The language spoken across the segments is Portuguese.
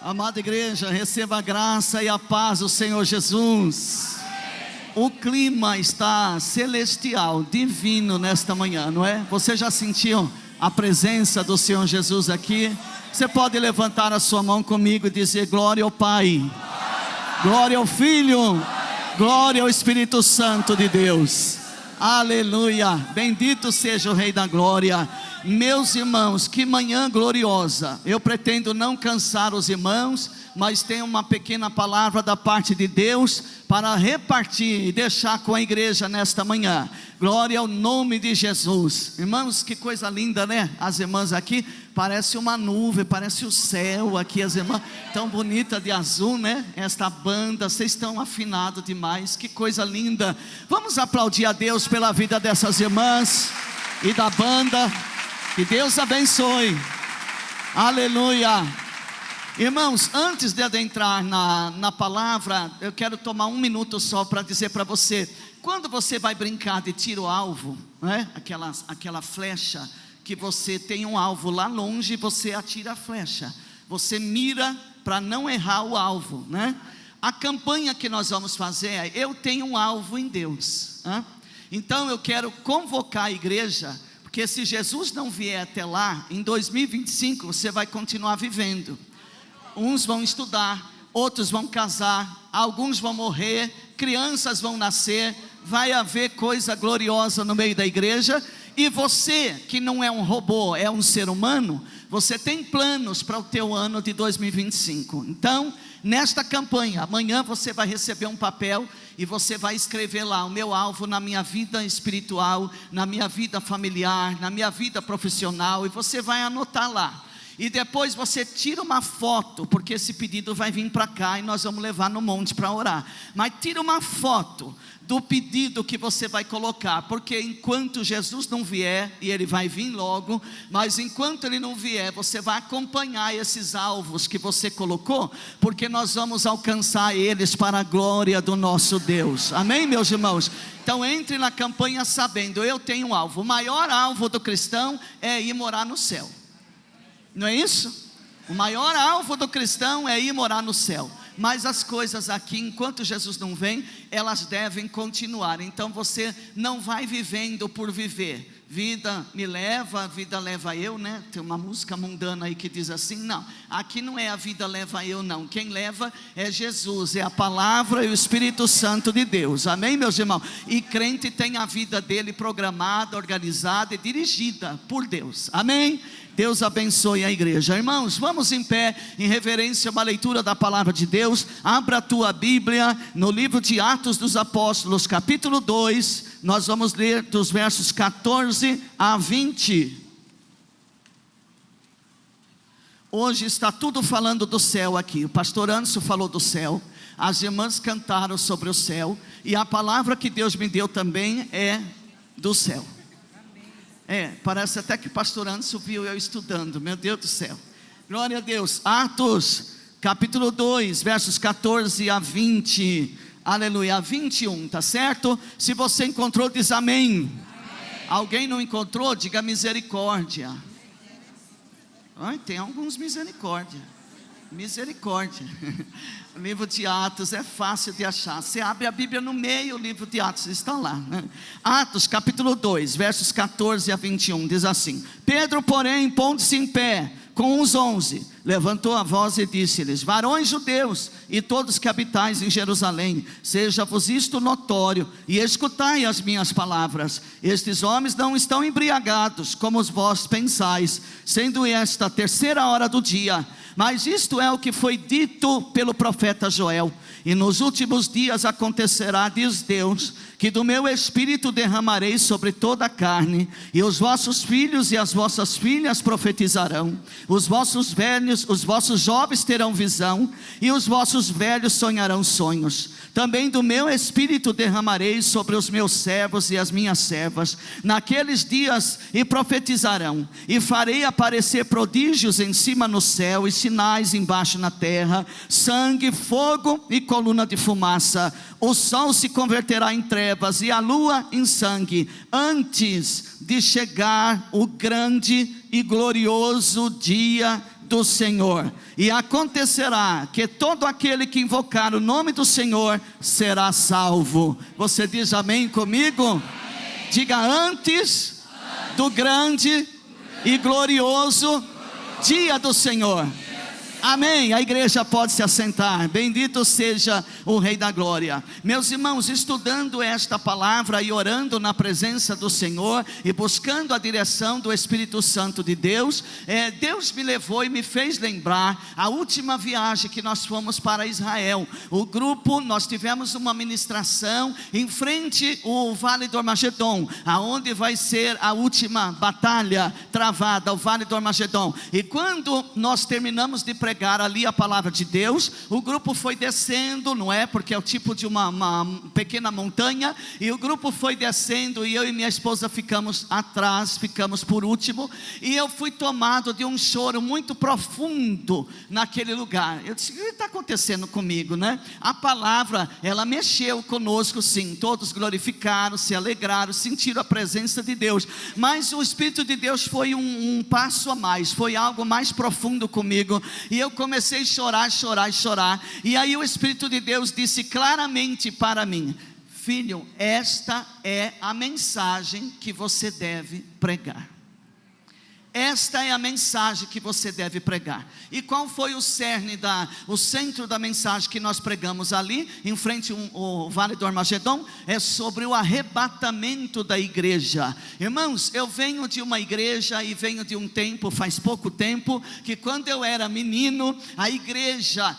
Amada igreja, receba a graça e a paz do Senhor Jesus. O clima está celestial, divino nesta manhã, não é? Você já sentiu a presença do Senhor Jesus aqui? Você pode levantar a sua mão comigo e dizer: glória ao Pai, glória ao Filho, glória ao Espírito Santo de Deus. Aleluia, bendito seja o Rei da Glória. Meus irmãos, que manhã gloriosa. Eu pretendo não cansar os irmãos, mas tem uma pequena palavra da parte de Deus para repartir e deixar com a igreja nesta manhã. Glória ao nome de Jesus. Irmãos, que coisa linda, né? As irmãs aqui, parece uma nuvem, parece o céu aqui, as irmãs tão bonita de azul, né? Esta banda, vocês estão afinados demais, que coisa linda. Vamos aplaudir a Deus pela vida dessas irmãs e da banda. Que Deus abençoe. Aleluia. Irmãos, antes de adentrar na palavra, eu quero tomar um minuto só para dizer para você: quando você vai brincar de tiro-alvo, né? Aquela flecha, que você tem um alvo lá longe e você atira a flecha, você mira para não errar o alvo, né? A campanha que nós vamos fazer é: eu tenho um alvo em Deus, né? Então eu quero convocar a igreja, porque se Jesus não vier até lá, em 2025 você vai continuar vivendo. Uns vão estudar, outros vão casar, alguns vão morrer, crianças vão nascer, vai haver coisa gloriosa no meio da igreja. E você, que não é um robô, é um ser humano, você tem planos para o teu ano de 2025. Então, nesta campanha, amanhã você vai receber um papel e você vai escrever lá: o meu alvo na minha vida espiritual, na minha vida familiar, na minha vida profissional, e você vai anotar lá. E depois você tira uma foto, porque esse pedido vai vir para cá e nós vamos levar no monte para orar. Mas tira uma foto do pedido que você vai colocar, porque enquanto Jesus não vier, e Ele vai vir logo, mas enquanto Ele não vier, você vai acompanhar esses alvos que você colocou, porque nós vamos alcançar eles para a glória do nosso Deus. Amém, meus irmãos? Então entre na campanha sabendo: eu tenho um alvo. O maior alvo do cristão é ir morar no céu. Não é isso? O maior alvo do cristão é ir morar no céu. Mas as coisas aqui, enquanto Jesus não vem, elas devem continuar. Então você não vai vivendo por viver. Vida me leva, a vida leva eu, né? Tem uma música mundana aí que diz assim. Não, aqui não é a vida leva eu, não. Quem leva é Jesus, é a palavra e o Espírito Santo de Deus. Amém, meus irmãos? E crente tem a vida dele programada, organizada e dirigida por Deus. Amém? Deus abençoe a igreja. Irmãos, vamos em pé, em reverência a uma leitura da palavra de Deus. Abra a tua Bíblia no livro de Atos dos Apóstolos, capítulo 2. Nós vamos ler dos versos 14 a 20. Hoje está tudo falando do céu aqui. O pastor Anderson falou do céu, as irmãs cantaram sobre o céu, e a palavra que Deus me deu também é do céu. Parece até que o pastor Anderson viu eu estudando, meu Deus do céu. Glória a Deus. Atos, capítulo 2, versos 14 a 20. Aleluia, a 21, tá certo? Se você encontrou, diz amém. Alguém não encontrou, diga misericórdia. Ai, tem alguns misericórdia. O livro de Atos é fácil de achar. Você abre a Bíblia no meio, o livro de Atos está lá, né? Atos capítulo 2, versos 14 a 21, diz assim: Pedro, porém, pondo-se em pé com os 11, levantou a voz e disse-lhes: varões judeus e todos que habitais em Jerusalém, seja-vos isto notório, e escutai as minhas palavras. Estes homens não estão embriagados, como vós pensais, sendo esta a terceira hora do dia. Mas isto é o que foi dito pelo profeta Joel: e nos últimos dias acontecerá, diz Deus, que do meu espírito derramarei sobre toda a carne, e os vossos filhos e as vossas filhas profetizarão, os vossos velhos, os vossos jovens terão visão, e os vossos velhos sonharão sonhos. Também do meu espírito derramarei sobre os meus servos e as minhas servas naqueles dias, e profetizarão, e farei aparecer prodígios em cima no céu e sinais embaixo na terra, sangue, fogo e coluna de fumaça. O sol se converterá em trevas e a lua em sangue, antes de chegar o grande e glorioso dia do Senhor. E acontecerá que todo aquele que invocar o nome do Senhor será salvo. Você diz amém comigo? Amém. Diga: antes do grande e glorioso dia do Senhor. Amém. A igreja pode se assentar. Bendito seja o Rei da Glória. Meus irmãos, estudando esta palavra e orando na presença do Senhor e buscando a direção do Espírito Santo de Deus, Deus me levou e me fez lembrar a última viagem que nós fomos para Israel. O grupo, nós tivemos uma ministração em frente ao Vale do Armagedon, aonde vai ser a última batalha travada, o Vale do Armagedon. E quando nós terminamos de pregar ali a palavra de Deus, o grupo foi descendo, não é? Porque é o tipo de uma pequena montanha, e o grupo foi descendo, e eu e minha esposa ficamos atrás, ficamos por último, e eu fui tomado de um choro muito profundo naquele lugar. Eu disse: o que está acontecendo comigo, né? A palavra, ela mexeu conosco sim, todos glorificaram, se alegraram, sentiram a presença de Deus, mas o Espírito de Deus foi um passo a mais, foi algo mais profundo comigo, e eu comecei a chorar, e aí o Espírito de Deus disse claramente para mim: filho, esta é a mensagem que você deve pregar. Esta é a mensagem que você deve pregar. E qual foi o cerne, o centro da mensagem que nós pregamos ali, em frente ao Vale do Armagedon? É sobre o arrebatamento da igreja. Irmãos, eu venho de uma igreja e venho de um tempo, faz pouco tempo, que quando eu era menino, a igreja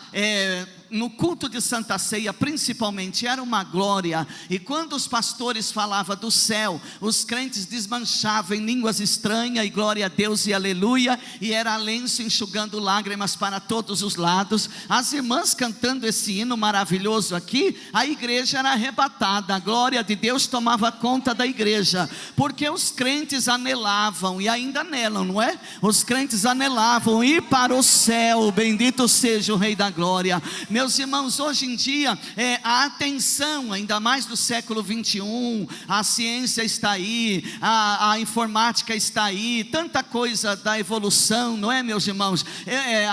no culto de Santa Ceia principalmente era uma glória, e quando os pastores falavam do céu, os crentes desmanchavam em línguas estranhas, e glória a Deus e aleluia, e era lenço enxugando lágrimas para todos os lados, as irmãs cantando esse hino maravilhoso aqui, a igreja era arrebatada, a glória de Deus tomava conta da igreja, porque os crentes anelavam, e ainda anelam, não é? Os crentes anelavam ir para o céu, bendito seja o Rei da Glória. Meus irmãos, hoje em dia, a atenção, ainda mais do século 21, a ciência está aí, a informática está aí, tanta coisa da evolução, não é, meus irmãos?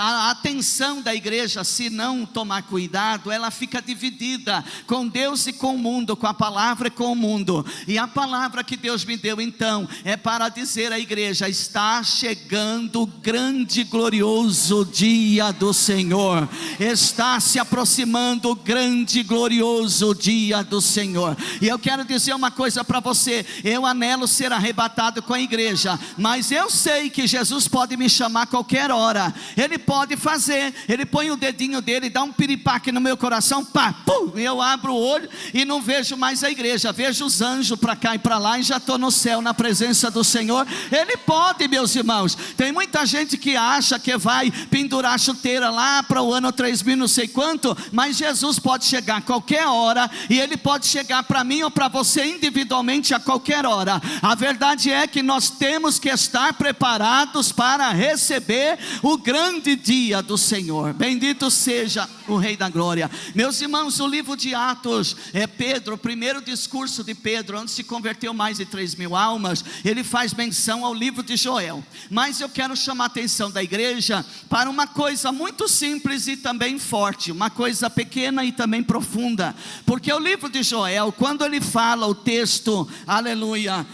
A atenção da igreja, se não tomar cuidado, ela fica dividida com Deus e com o mundo, com a palavra e com o mundo. E a palavra que Deus me deu então, é para dizer à igreja: está chegando o grande e glorioso dia do Senhor, está se aproximando o grande e glorioso dia do Senhor. E eu quero dizer uma coisa para você: eu anelo ser arrebatado com a igreja, mas eu sei que Jesus pode me chamar a qualquer hora. Ele pode fazer, ele põe o dedinho dele, dá um piripaque no meu coração, pá, pum, eu abro o olho e não vejo mais a igreja, vejo os anjos para cá e para lá, e já estou no céu, na presença do Senhor. Ele pode, meus irmãos. Tem muita gente que acha que vai pendurar a chuteira lá para o ano 3000 não sei quanto, mas Jesus pode chegar a qualquer hora, e Ele pode chegar para mim ou para você individualmente a qualquer hora. A verdade é que nós temos que estar preparados para receber o grande dia do Senhor. Bendito seja o Rei da Glória. Meus irmãos, o livro de Atos, Pedro, o primeiro discurso de Pedro, onde se converteu mais de 3.000 almas, ele faz menção ao livro de Joel. Mas eu quero chamar a atenção da igreja para uma coisa muito simples e também forte, uma coisa pequena e também profunda, porque o livro de Joel, quando ele fala o texto, aleluia,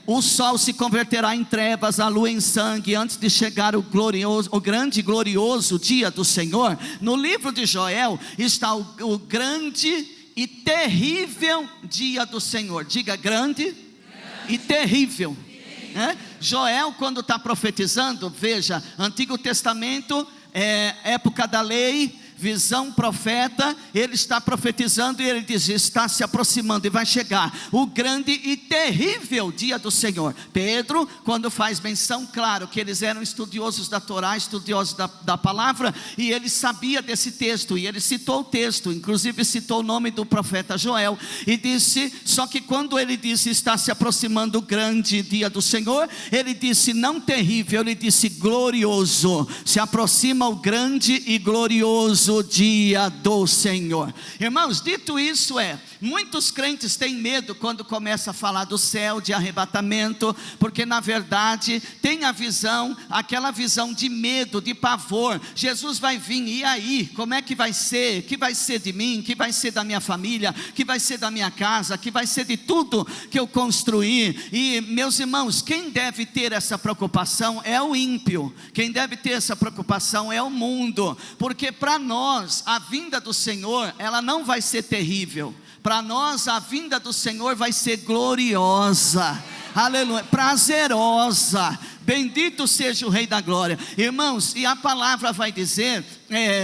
o sol se converterá em trevas, a lua em sangue, antes de chegar o grande e glorioso dia do Senhor. No livro de Joel está o grande e terrível dia do Senhor. Diga: grande e terrível. Joel, quando está profetizando, veja, Antigo Testamento, época da lei, visão, profeta, ele está profetizando, e ele diz: está se aproximando e vai chegar o grande e terrível dia do Senhor. Pedro, quando faz menção, claro que eles eram estudiosos da Torá, estudiosos da palavra, e ele sabia desse texto, e ele citou o texto, inclusive citou o nome do profeta Joel, e disse, só que quando ele disse está se aproximando o grande dia do Senhor, ele disse não terrível, ele disse glorioso. Se aproxima o grande e glorioso dia do Senhor. Irmãos, dito isso, Muitos crentes têm medo quando começa a falar do céu, de arrebatamento, porque na verdade tem a visão, aquela visão de medo, de pavor. Jesus vai vir, e aí? Como é que vai ser? Que vai ser de mim? Que vai ser da minha família? Que vai ser da minha casa? Que vai ser de tudo que eu construí? E meus irmãos, quem deve ter essa preocupação é o ímpio. Quem deve ter essa preocupação é o mundo, porque para nós a vinda do Senhor, ela não vai ser terrível. Para nós a vinda do Senhor vai ser gloriosa, aleluia, prazerosa. Bendito seja o Rei da Glória. Irmãos, e a palavra vai dizer,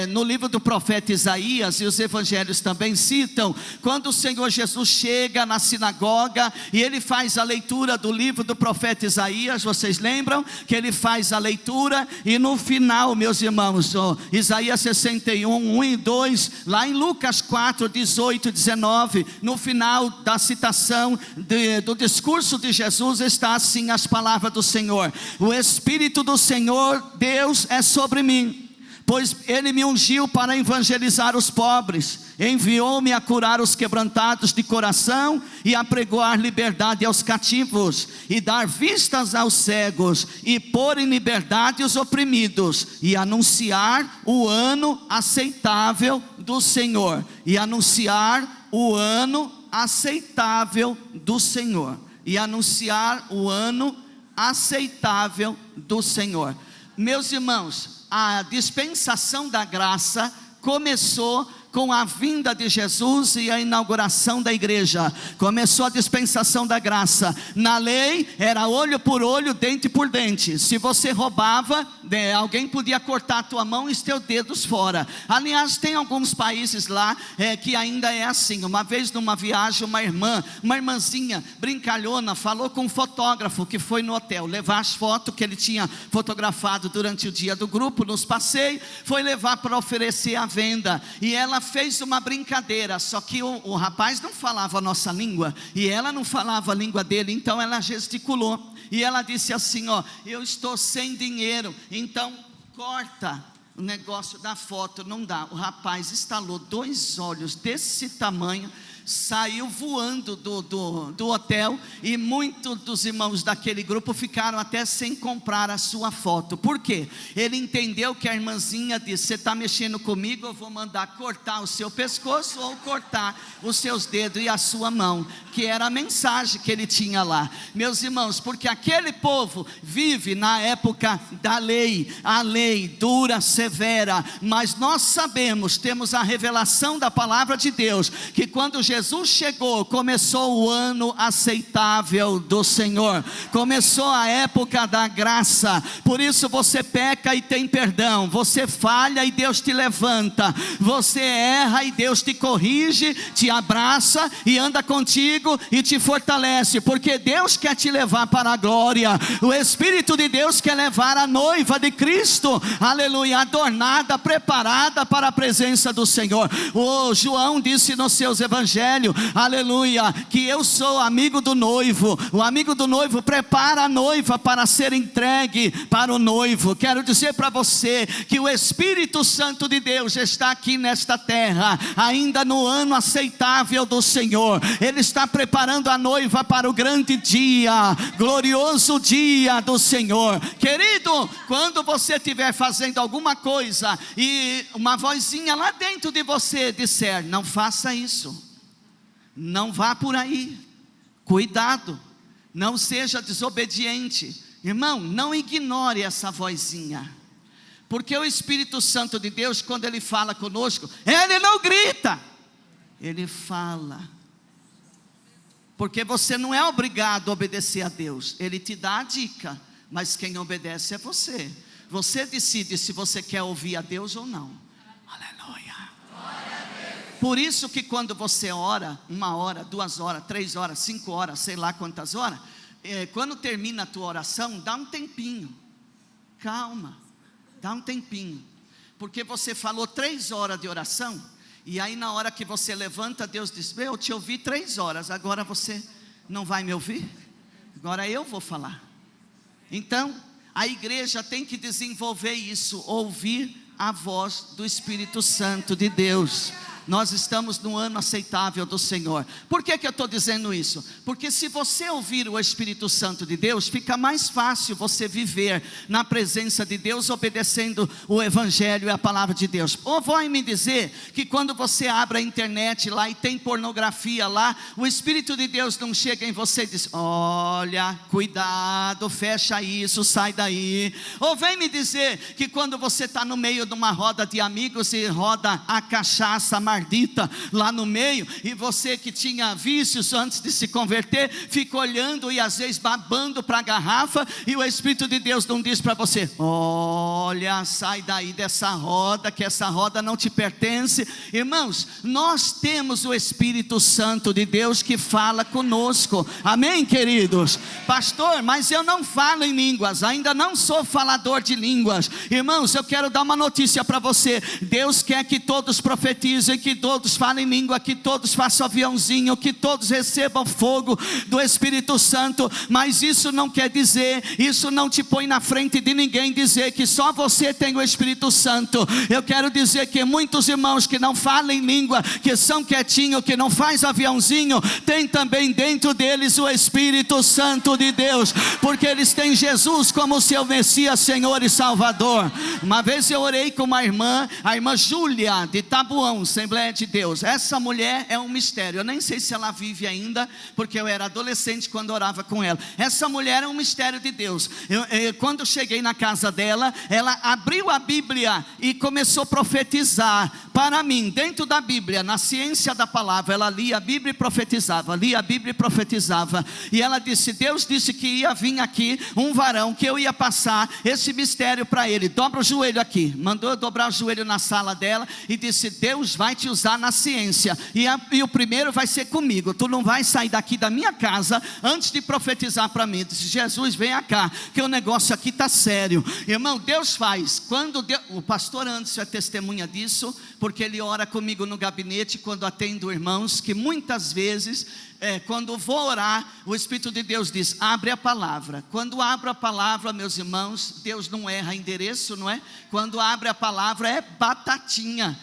no livro do profeta Isaías, e os evangelhos também citam, quando o Senhor Jesus chega na sinagoga, e ele faz a leitura do livro do profeta Isaías. Vocês lembram? Que ele faz a leitura, e no final, meus irmãos, Isaías 61, 1 e 2, lá em Lucas 4, 18 e 19, no final da citação do discurso de Jesus, está assim as palavras do Senhor: o Espírito do Senhor Deus é sobre mim, pois Ele me ungiu para evangelizar os pobres, enviou-me a curar os quebrantados de coração, e a pregoar liberdade aos cativos, e dar vistas aos cegos, e pôr em liberdade os oprimidos, e anunciar o ano aceitável do Senhor. E anunciar o ano aceitável do Senhor. E anunciar o ano aceitável do Senhor. Meus irmãos, a dispensação da graça começou com a vinda de Jesus e a inauguração da igreja. Começou a dispensação da graça. Na lei era olho por olho, dente por dente. Se você roubava, alguém podia cortar a tua mão e os teus dedos fora. Aliás, tem alguns países lá que ainda é assim. Uma vez numa viagem, uma irmãzinha brincalhona falou com um fotógrafo que foi no hotel levar as fotos que ele tinha fotografado durante o dia do grupo, nos passeios. Foi levar para oferecer à venda, e ela fez uma brincadeira, só que o rapaz não falava a nossa língua, e ela não falava a língua dele, então ela gesticulou, e ela disse assim: eu estou sem dinheiro, então corta o negócio da foto. Não dá. O rapaz estalou 2 olhos desse tamanho, saiu voando do hotel, e muitos dos irmãos daquele grupo ficaram até sem comprar a sua foto. Por quê? Ele entendeu que a irmãzinha disse: você está mexendo comigo, eu vou mandar cortar o seu pescoço ou cortar os seus dedos e a sua mão, que era a mensagem que ele tinha lá. Meus irmãos, porque aquele povo vive na época da lei, a lei dura, severa, mas nós sabemos, temos a revelação da palavra de Deus, que quando Jesus chegou, começou o ano aceitável do Senhor, começou a época da graça. Por isso você peca e tem perdão, você falha e Deus te levanta, você erra e Deus te corrige, te abraça e anda contigo e te fortalece, porque Deus quer te levar para a glória. O Espírito de Deus quer levar a noiva de Cristo, aleluia, adornada, preparada para a presença do Senhor. O João disse nos seus evangelhos, aleluia, que eu sou amigo do noivo. O amigo do noivo prepara a noiva para ser entregue para o noivo. Quero dizer para você que o Espírito Santo de Deus está aqui nesta terra, ainda no ano aceitável do Senhor. Ele está preparando a noiva para o grande dia, glorioso dia do Senhor. Querido, quando você estiver fazendo alguma coisa e uma vozinha lá dentro de você disser: não faça isso, não vá por aí, cuidado, não seja desobediente. Irmão, não ignore essa vozinha, porque o Espírito Santo de Deus, quando Ele fala conosco, Ele não grita, Ele fala. Porque você não é obrigado a obedecer a Deus, Ele te dá a dica, mas quem obedece é você. Você decide se você quer ouvir a Deus ou não. Aleluia. Por isso que quando você ora, 1 hora, 2 horas, 3 horas, 5 horas, sei lá quantas horas, quando termina a tua oração, dá um tempinho, calma, dá um tempinho, porque você falou 3 horas de oração, e aí na hora que você levanta, Deus diz: eu te ouvi 3 horas, agora você não vai me ouvir? Agora eu vou falar. Então, a igreja tem que desenvolver isso, ouvir a voz do Espírito Santo de Deus. nós estamos no ano aceitável do Senhor. Por que eu estou dizendo isso? Porque se você ouvir o Espírito Santo de Deus, fica mais fácil você viver na presença de Deus, obedecendo o Evangelho e a palavra de Deus. Ou vai me dizer que quando você abre a internet lá e tem pornografia lá, o Espírito de Deus não chega em você e diz: olha, cuidado, fecha isso, sai daí. Ou vem me dizer que quando você está no meio de uma roda de amigos e roda a cachaça mardita lá no meio, e você que tinha vícios antes de se converter, fica olhando e às vezes babando para a garrafa, e o Espírito de Deus não diz para você: olha, sai daí dessa roda, que essa roda não te pertence. Irmãos, nós temos o Espírito Santo de Deus que fala conosco, amém, queridos? Pastor, mas eu não falo em línguas, ainda não sou falador de línguas. Irmãos, eu quero dar uma notícia para você: Deus quer que todos profetizem, que todos falem língua, que todos façam aviãozinho, que todos recebam fogo do Espírito Santo. Mas isso não quer dizer, isso não te põe na frente de ninguém dizer que só você tem o Espírito Santo. Eu quero dizer que muitos irmãos que não falam em língua, que são quietinhos, que não faz aviãozinho, tem também dentro deles o Espírito Santo de Deus, porque eles têm Jesus como seu Messias, Senhor e Salvador. Uma vez eu orei com uma irmã, a irmã Júlia de Tabuão, Assembleia de Deus. Essa mulher é um mistério, eu nem sei se ela vive ainda, porque eu era adolescente quando orava com ela. Essa mulher é um mistério de Deus. Quando cheguei na casa dela, ela abriu a Bíblia e começou a profetizar para mim, dentro da Bíblia, na ciência da palavra. Ela lia a Bíblia e profetizava, lia a Bíblia e profetizava, e ela disse: Deus disse que ia vir aqui um varão, que eu ia passar esse mistério para ele. Dobra o joelho aqui. Mandou eu dobrar o joelho na sala dela e disse: Deus vai te usar na ciência, e o primeiro vai ser comigo. Tu não vai sair daqui da minha casa antes de profetizar para mim. Eu disse: Jesus, venha cá, que o negócio aqui está sério. Irmão, Deus faz. O pastor Anderson é testemunha disso, porque ele ora comigo no gabinete quando atendo irmãos, que muitas vezes, quando vou orar, o Espírito de Deus diz: abre a palavra. Quando abro a palavra, meus irmãos, Deus não erra endereço, não é? Quando abre a palavra é batatinha,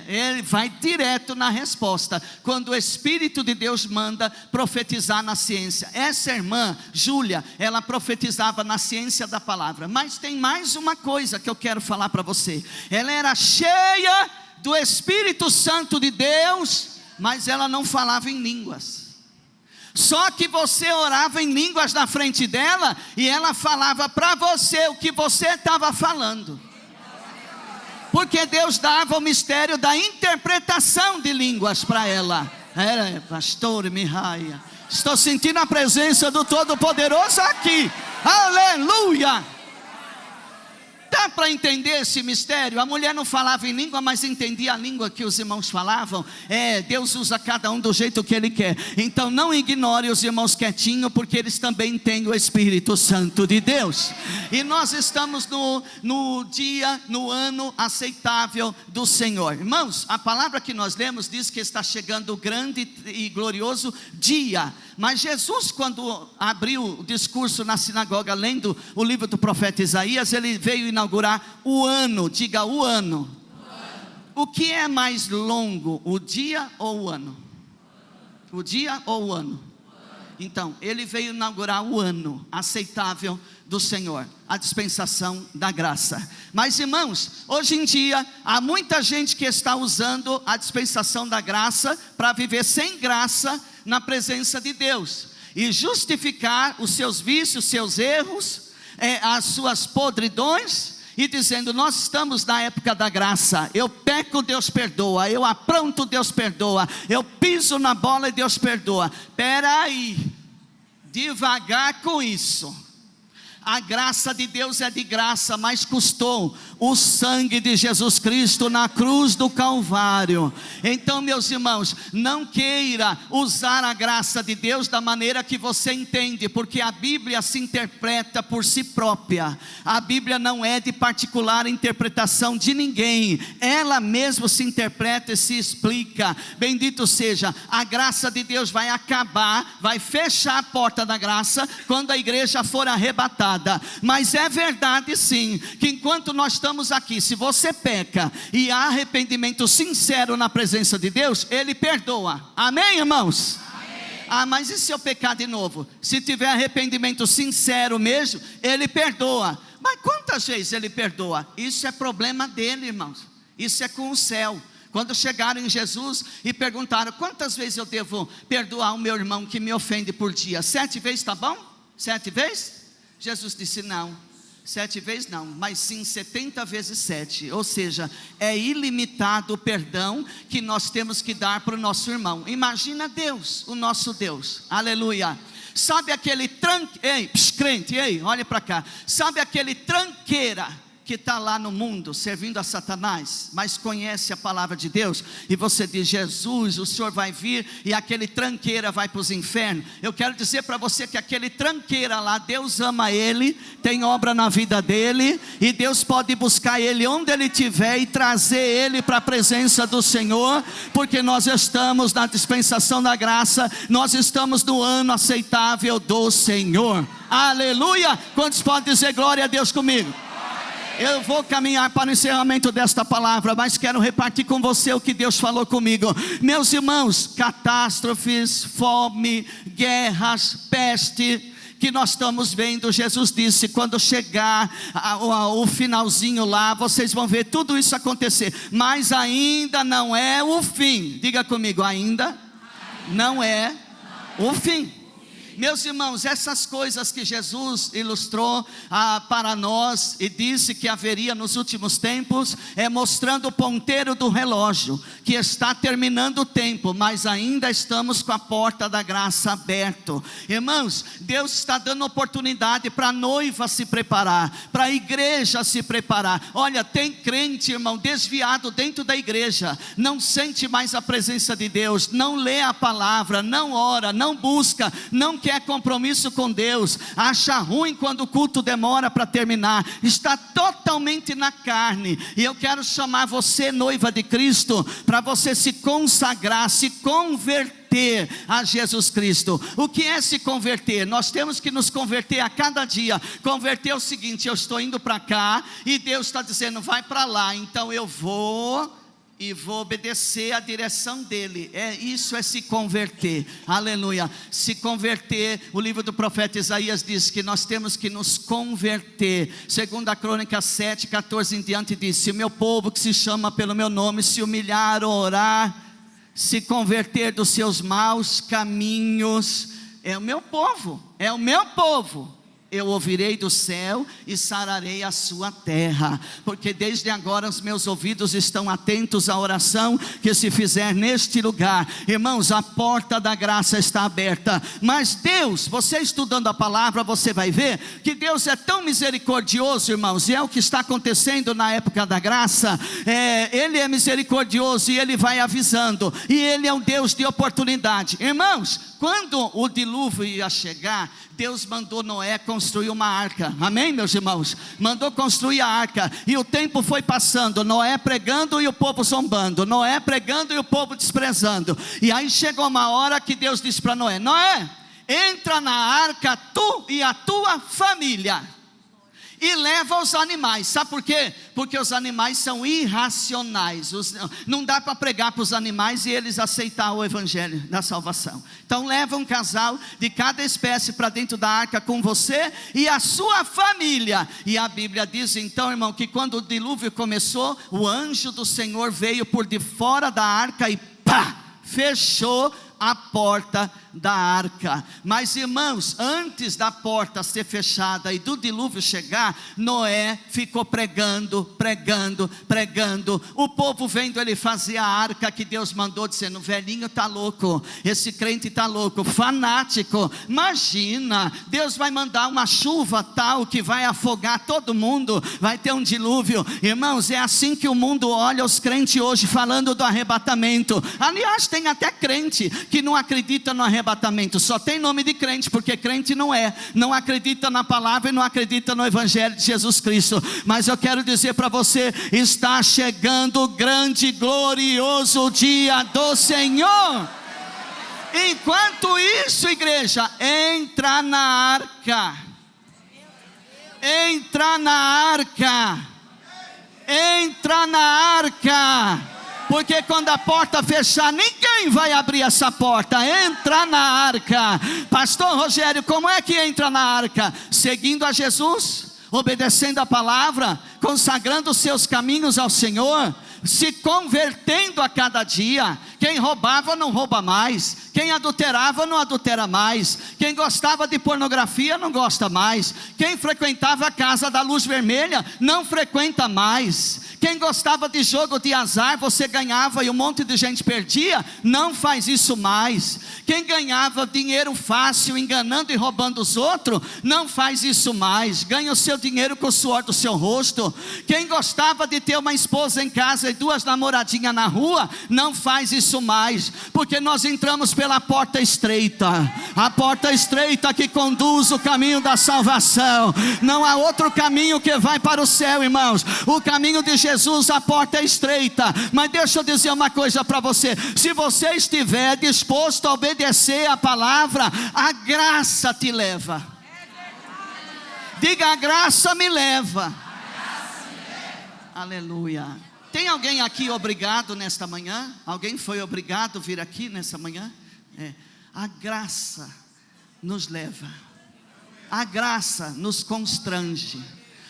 ele vai direto na resposta. Quando o Espírito de Deus manda profetizar na ciência. Essa irmã, Júlia, ela profetizava na ciência da palavra. Mas tem mais uma coisa que eu quero falar para você. Ela era cheia do Espírito Santo de Deus, mas ela não falava em línguas. Só que você orava em línguas na frente dela, e ela falava para você o que você estava falando, porque Deus dava o mistério da interpretação de línguas para ela. Pastor Mihaia, estou sentindo a presença do Todo-Poderoso aqui, aleluia. Dá para entender esse mistério? A mulher não falava em língua, mas entendia a língua que os irmãos falavam. Deus usa cada um do jeito que Ele quer. Então não ignore os irmãos quietinhos, porque eles também têm o Espírito Santo de Deus. E nós estamos no ano aceitável do Senhor. Irmãos, a palavra que nós lemos diz que está chegando o grande e glorioso dia. Mas Jesus, quando abriu o discurso na sinagoga, lendo o livro do profeta Isaías, ele veio inaugurar o ano. Diga, o ano. O que é mais longo, o dia ou o ano? O dia ou o ano? Então, ele veio inaugurar o ano aceitável do Senhor, a dispensação da graça. Mas irmãos, hoje em dia há muita gente que está usando a dispensação da graça para viver sem graça na presença de Deus, e justificar os seus vícios, seus erros, as suas podridões, e dizendo: nós estamos na época da graça. Eu peco, Deus perdoa. Eu apronto, Deus perdoa. Eu piso na bola e Deus perdoa. Espera aí, devagar com isso. A graça de Deus é de graça, mas custou o sangue de Jesus Cristo na cruz do Calvário. Então, meus irmãos, não queira usar a graça de Deus da maneira que você entende, porque a Bíblia se interpreta por si própria. A Bíblia não é de particular interpretação de ninguém, ela mesma se interpreta e se explica. Bendito seja, a graça de Deus vai acabar, vai fechar a porta da graça quando a igreja for arrebatada. perdoada. Mas é verdade sim, que enquanto nós estamos aqui, se você peca e há arrependimento sincero na presença de Deus, Ele perdoa. Amém, irmãos? Ah, mas e se eu pecar de novo? Se tiver arrependimento sincero mesmo, Ele perdoa. Mas quantas vezes Ele perdoa? Isso é problema dele, irmãos. Isso é com o céu. Quando chegaram em Jesus e perguntaram: quantas vezes eu devo perdoar o meu irmão que me ofende por dia? 7 vezes está bom? 7 vezes? Jesus disse: não, 7 vezes não, mas sim 70 vezes 7. Ou seja, é ilimitado o perdão que nós temos que dar para o nosso irmão. Imagina Deus, o nosso Deus, aleluia. Sabe aquele crente, olha para cá. Sabe aquele tranqueira que está lá no mundo servindo a Satanás, mas conhece a palavra de Deus, e você diz: Jesus, o Senhor vai vir, e aquele tranqueira vai para os infernos. Eu quero dizer para você que aquele tranqueira lá, Deus ama ele, tem obra na vida dele, e Deus pode buscar ele onde ele estiver e trazer ele para a presença do Senhor, porque nós estamos na dispensação da graça, nós estamos no ano aceitável do Senhor. Aleluia! Quantos podem dizer glória a Deus comigo? Eu vou caminhar para o encerramento desta palavra, mas quero repartir com você o que Deus falou comigo. Meus irmãos, catástrofes, fome, guerras, peste, que nós estamos vendo, Jesus disse: quando chegar o finalzinho lá, vocês vão ver tudo isso acontecer, mas ainda não é o fim. Diga comigo: ainda não é o fim. Meus irmãos, essas coisas que Jesus ilustrou para nós e disse que haveria nos últimos tempos, é mostrando o ponteiro do relógio, que está terminando o tempo, mas ainda estamos com a porta da graça aberta. Irmãos, Deus está dando oportunidade para a noiva se preparar, para a igreja se preparar. Olha, tem crente, irmão, desviado dentro da igreja, não sente mais a presença de Deus, não lê a palavra, não ora, não busca, não quer compromisso com Deus, acha ruim quando o culto demora para terminar, está totalmente na carne. E eu quero chamar você, noiva de Cristo, para você se consagrar, se converter a Jesus Cristo. O que é se converter? Nós temos que nos converter a cada dia. Converter é o seguinte: eu estou indo para cá e Deus está dizendo vai para lá, então eu vou e vou obedecer a direção dele. Isso é se converter. Aleluia. Se converter, o livro do profeta Isaías diz que nós temos que nos converter. Segundo a Crônica 7, 14 em diante diz: se o meu povo que se chama pelo meu nome se humilhar, orar, se converter dos seus maus caminhos, é o meu povo, eu ouvirei do céu e sararei a sua terra, porque desde agora os meus ouvidos estão atentos à oração que se fizer neste lugar. Irmãos, a porta da graça está aberta, mas Deus, você estudando a palavra, você vai ver que Deus é tão misericordioso, irmãos, e é o que está acontecendo na época da graça. Ele é misericordioso e Ele vai avisando, e Ele é um Deus de oportunidade. Irmãos, quando o dilúvio ia chegar, Deus mandou Noé construir uma arca. Amém, meus irmãos? Mandou construir a arca, e o tempo foi passando, Noé pregando e o povo zombando, Noé pregando e o povo desprezando. E aí chegou uma hora que Deus disse para Noé: Noé, entra na arca, tu e a tua família, e leva os animais. Sabe por quê? Porque os animais são irracionais. Não dá para pregar para os animais e eles aceitar o evangelho da salvação. Então leva um casal de cada espécie para dentro da arca com você e a sua família. E a Bíblia diz então, irmão, que quando o dilúvio começou, o anjo do Senhor veio por de fora da arca e pá, fechou a porta da arca. Mas irmãos, antes da porta ser fechada e do dilúvio chegar, Noé ficou pregando, o povo vendo ele fazer a arca que Deus mandou, dizendo: o velhinho está louco, esse crente está louco, fanático, imagina, Deus vai mandar uma chuva tal que vai afogar todo mundo, vai ter um dilúvio. Irmãos, é assim que o mundo olha os crentes hoje, falando do arrebatamento. Aliás, tem até crente que não acredita no arrebatamento, só tem nome de crente, porque crente não acredita na palavra e não acredita no evangelho de Jesus Cristo. Mas eu quero dizer para você, está chegando o grande e glorioso dia do Senhor. Enquanto isso, igreja, entra na arca. Entra na arca. Entra na arca. Porque quando a porta fechar, ninguém vai abrir essa porta. Entra na arca. Pastor Rogério, como é que entra na arca? Seguindo a Jesus, obedecendo a palavra, consagrando os seus caminhos ao Senhor, se convertendo a cada dia. Quem roubava não rouba mais, quem adulterava não adultera mais, quem gostava de pornografia não gosta mais, quem frequentava a casa da luz vermelha não frequenta mais, quem gostava de jogo de azar, você ganhava e um monte de gente perdia, não faz isso mais. Quem ganhava dinheiro fácil enganando e roubando os outros, não faz isso mais. Ganha o seu dinheiro com o suor do seu rosto. Quem gostava de ter uma esposa em casa e 2 namoradinhas na rua, não faz isso mais, porque nós entramos pela porta estreita, a porta estreita que conduz o caminho da salvação. Não há outro caminho que vai para o céu, irmãos. O caminho de Jesus, a porta é estreita. Mas deixa eu dizer uma coisa para você: se você estiver disposto a obedecer a palavra, a graça te leva. Diga: a graça me leva. Aleluia. Tem alguém aqui obrigado nesta manhã? Alguém foi obrigado a vir aqui nessa manhã? A graça nos leva, a graça nos constrange.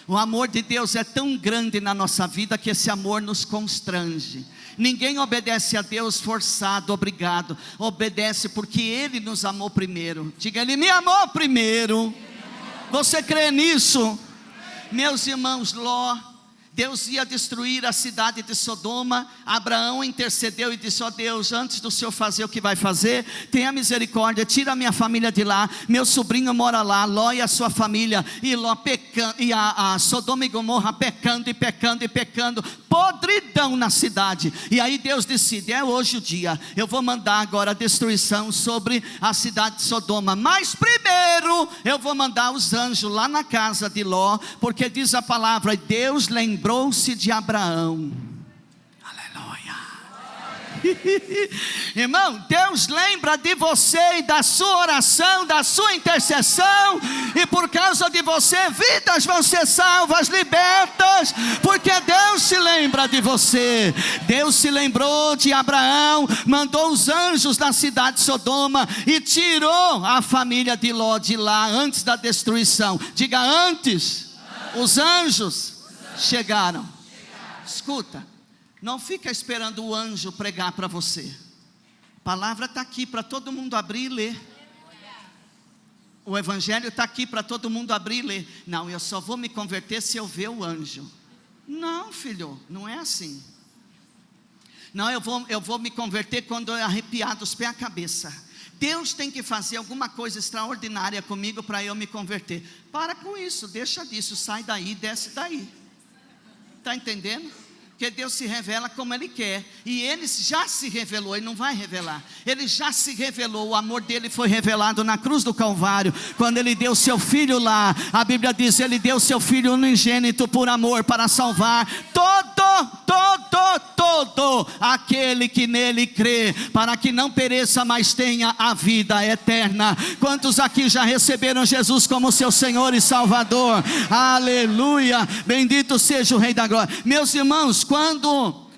O amor de Deus é tão grande na nossa vida que esse amor nos constrange. Ninguém obedece a Deus forçado, obrigado. Obedece porque Ele nos amou primeiro. Diga: Ele me amou primeiro. Você crê nisso? Meus irmãos, Deus ia destruir a cidade de Sodoma. Abraão intercedeu e disse: ó Deus, antes do Senhor fazer o que vai fazer, tenha misericórdia, tira a minha família de lá, meu sobrinho mora lá, Ló e a sua família. E Ló pecando, e a Sodoma e Gomorra pecando e pecando e pecando, podridão na cidade. E aí Deus decide: é hoje o dia, eu vou mandar agora a destruição sobre a cidade de Sodoma. Mas primeiro eu vou mandar os anjos lá na casa de Ló, porque diz a palavra: Deus lembrou-se de Abraão. Aleluia. Irmão, Deus lembra de você e da sua oração, da sua intercessão, e por causa de você, vidas vão ser salvas, libertas, porque Deus se lembra de você. Deus se lembrou de Abraão, mandou os anjos na cidade de Sodoma e tirou a família de Ló de lá antes da destruição. Diga: antes. Os anjos chegaram. Escuta, não fica esperando o anjo pregar para você. A palavra está aqui para todo mundo abrir e ler. O evangelho está aqui para todo mundo abrir e ler. Não, eu só vou me converter se eu ver o anjo. Não, filho, não é assim. Não, eu vou me converter quando eu arrepiar dos pés à cabeça. Deus tem que fazer alguma coisa extraordinária comigo para eu me converter. Para com isso, deixa disso, sai daí, desce daí. Está entendendo? Porque Deus se revela como Ele quer. E Ele já se revelou, Ele não vai revelar. Ele já se revelou, o amor dEle foi revelado na cruz do Calvário. Quando Ele deu seu Filho lá, a Bíblia diz: Ele deu seu Filho unigênito por amor, para salvar todo aquele que nele crê, para que não pereça, mas tenha a vida eterna. Quantos aqui já receberam Jesus como seu Senhor e Salvador? Aleluia, bendito seja o Rei da Glória. Meus irmãos, quando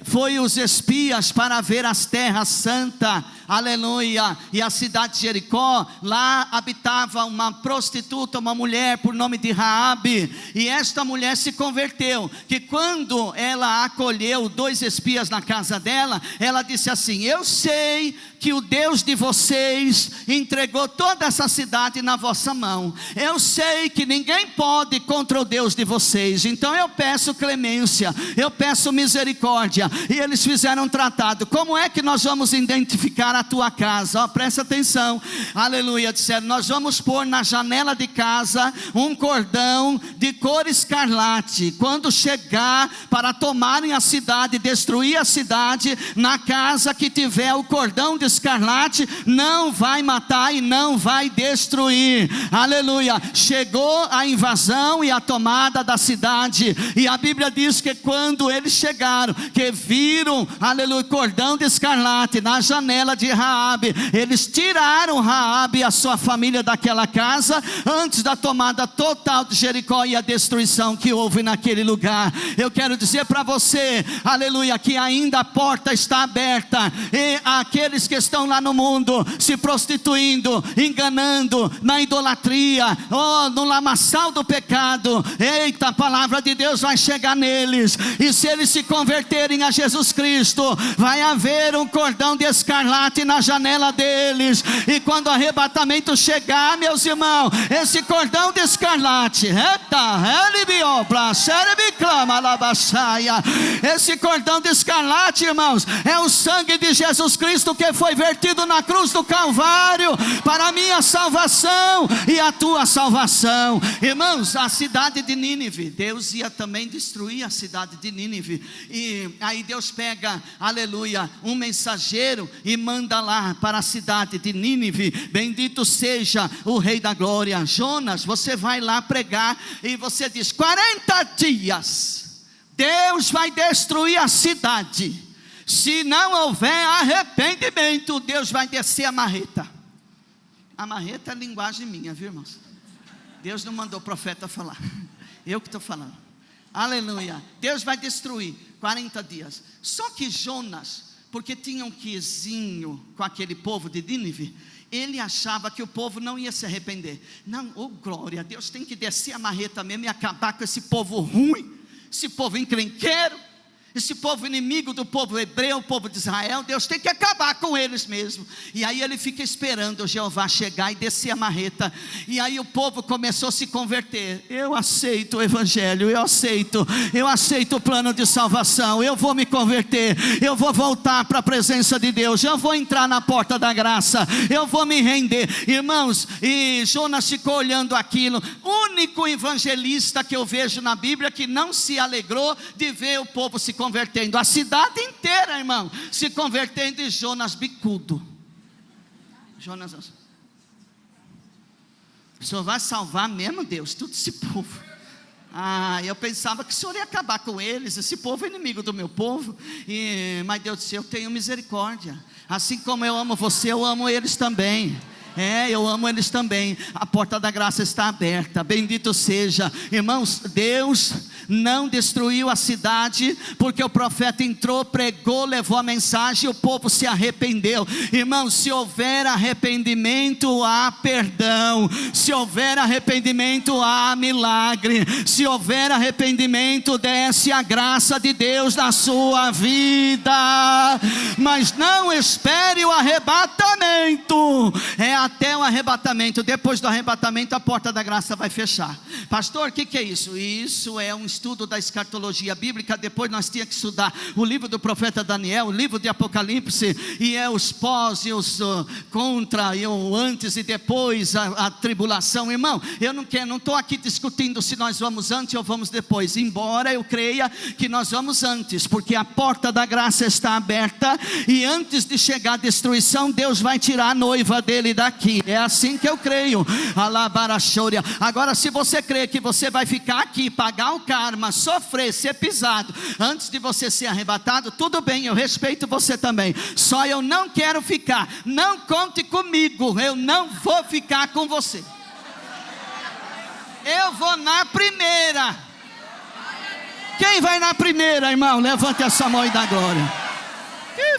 foi os espias para ver as terras santas, aleluia, e a cidade de Jericó, lá habitava uma prostituta, uma mulher por nome de Raabe, e esta mulher se converteu, que quando ela acolheu 2 espias na casa dela, ela disse assim: eu sei que o Deus de vocês entregou toda essa cidade na vossa mão, eu sei que ninguém pode contra o Deus de vocês, então eu peço clemência, eu peço misericórdia. E eles fizeram um tratado: como é que nós vamos identificar a tua casa? Presta atenção, aleluia. Disseram: nós vamos pôr na janela de casa um cordão de cor escarlate. Quando chegar para tomarem a cidade, destruir a cidade, na casa que tiver o cordão de escarlate, não vai matar e não vai destruir. Aleluia. Chegou a invasão e a tomada da cidade, e a Bíblia diz que quando eles chegaram, que viram, aleluia, cordão de escarlate na janela de Raabe. Eles tiraram Raabe e a sua família daquela casa, antes da tomada total de Jericó e a destruição que houve naquele lugar. Eu quero dizer para você, aleluia, que ainda a porta está aberta, e aqueles que estão lá no mundo, se prostituindo, enganando, na idolatria, no lamaçal do pecado, eita, a palavra de Deus vai chegar neles, e se eles se converterem a Jesus Cristo, vai haver um cordão de escarlate na janela deles, e quando o arrebatamento chegar, meus irmãos, esse cordão de escarlate, esse cordão de escarlate, irmãos, é o sangue de Jesus Cristo que foi vertido na cruz do Calvário, para a minha salvação e a tua salvação. Irmãos, a cidade de Nínive, Deus ia também destruir a cidade de Nínive, e aí Deus pega, aleluia, um mensageiro e manda lá para a cidade de Nínive. Bendito seja o Rei da Glória. Jonas, você vai lá pregar e você diz: 40 dias Deus vai destruir a cidade. Se não houver arrependimento, Deus vai descer a marreta. A marreta é linguagem minha, viu, irmãos? Deus não mandou o profeta falar, eu que estou falando. Aleluia. Deus vai destruir 40 dias. Só que Jonas, porque tinha um quizinho com aquele povo de Nínive, ele achava que o povo não ia se arrepender. Não, oh glória, Deus tem que descer a marreta mesmo e acabar com esse povo ruim, esse povo encrenqueiro, esse povo inimigo do povo hebreu, o povo de Israel. Deus tem que acabar com eles mesmo. E aí ele fica esperando o Jeová chegar e descer a marreta. E aí o povo começou a se converter. Eu aceito o evangelho, eu aceito o plano de salvação, eu vou me converter, eu vou voltar para a presença de Deus, eu vou entrar na porta da graça, eu vou me render. Irmãos, e Jonas ficou olhando aquilo. Único evangelista que eu vejo na Bíblia que não se alegrou de ver o povo se convertendo, a cidade inteira, irmão, se convertendo, e Jonas bicudo. Jonas, o Senhor vai salvar mesmo, Deus, todo esse povo? Eu pensava que o Senhor ia acabar com eles, esse povo é inimigo do meu povo, mas Deus disse: eu tenho misericórdia, assim como eu amo você, eu amo eles também. Eu amo eles também. A porta da graça está aberta, bendito seja. Irmãos, Deus não destruiu a cidade, porque o profeta entrou, pregou, levou a mensagem, e o povo se arrependeu. Irmãos, se houver arrependimento, há perdão. Se houver arrependimento, há milagre. Se houver arrependimento, desce a graça de Deus na sua vida. Mas não espere o arrebatamento, até o arrebatamento. Depois do arrebatamento, a porta da graça vai fechar. Pastor, o que é isso? Isso é um estudo da escatologia bíblica. Depois nós tínhamos que estudar o livro do profeta Daniel, o livro de Apocalipse, e os pós e os contra, e o antes e depois, a tribulação. Irmão, eu não estou aqui discutindo se nós vamos antes ou vamos depois, embora eu creia que nós vamos antes, porque a porta da graça está aberta, e antes de chegar a destruição, Deus vai tirar a noiva dele daqui. É assim que eu creio. Agora, se você crê que você vai ficar aqui, pagar o karma, sofrer, ser pisado, antes de você ser arrebatado, tudo bem, eu respeito você também. Só eu não quero ficar. Não conte comigo, eu não vou ficar com você. Eu vou na primeira. Quem vai na primeira, irmão? Levante essa mão e dá glória.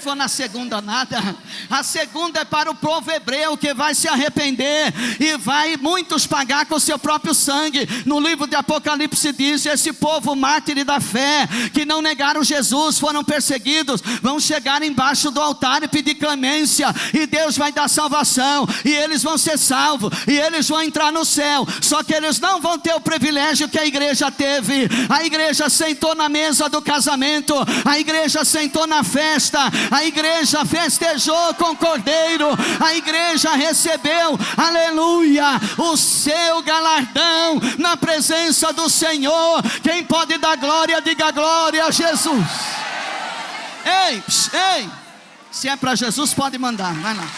Vou na segunda nada. A segunda é para o povo hebreu que vai se arrepender, e vai muitos pagar com o seu próprio sangue. No livro de Apocalipse diz: esse povo mártir da fé, que não negaram Jesus, foram perseguidos, vão chegar embaixo do altar e pedir clemência, e Deus vai dar salvação, e eles vão ser salvos, e eles vão entrar no céu. Só que eles não vão ter o privilégio que a igreja teve. A igreja sentou na mesa do casamento, a igreja sentou na festa, a igreja festejou com o Cordeiro, a igreja recebeu, aleluia, o seu galardão na presença do Senhor. Quem pode dar glória, diga glória a Jesus. Ei, se é para Jesus, pode mandar, vai lá.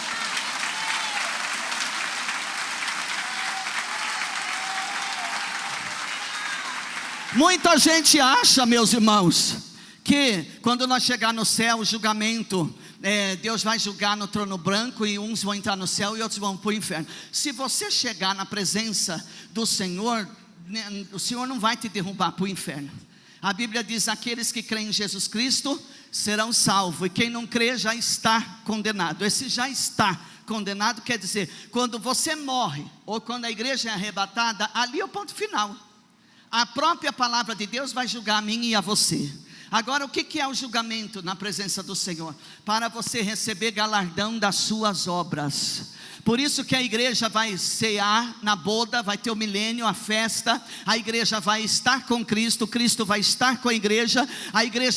Muita gente acha, meus irmãos, que quando nós chegar no céu, o julgamento, Deus vai julgar no trono branco, e uns vão entrar no céu e outros vão para o inferno. Se você chegar na presença do Senhor, o Senhor não vai te derrubar para o inferno. A Bíblia diz: aqueles que creem em Jesus Cristo serão salvos, e quem não crê já está condenado. Esse já está condenado quer dizer, quando você morre, ou quando a igreja é arrebatada, ali é o ponto final. A própria palavra de Deus vai julgar a mim e a você. Agora, o que é o julgamento na presença do Senhor? Para você receber galardão das suas obras. Por isso que a igreja vai cear na boda, vai ter o milênio, a festa. A igreja vai estar com Cristo, Cristo vai estar com a igreja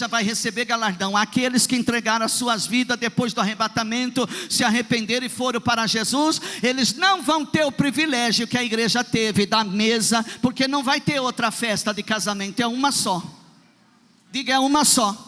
vai receber galardão. Aqueles que entregaram as suas vidas depois do arrebatamento, se arrependeram e foram para Jesus, eles não vão ter o privilégio que a igreja teve da mesa, porque não vai ter outra festa de casamento, é uma só. Diga, é uma só.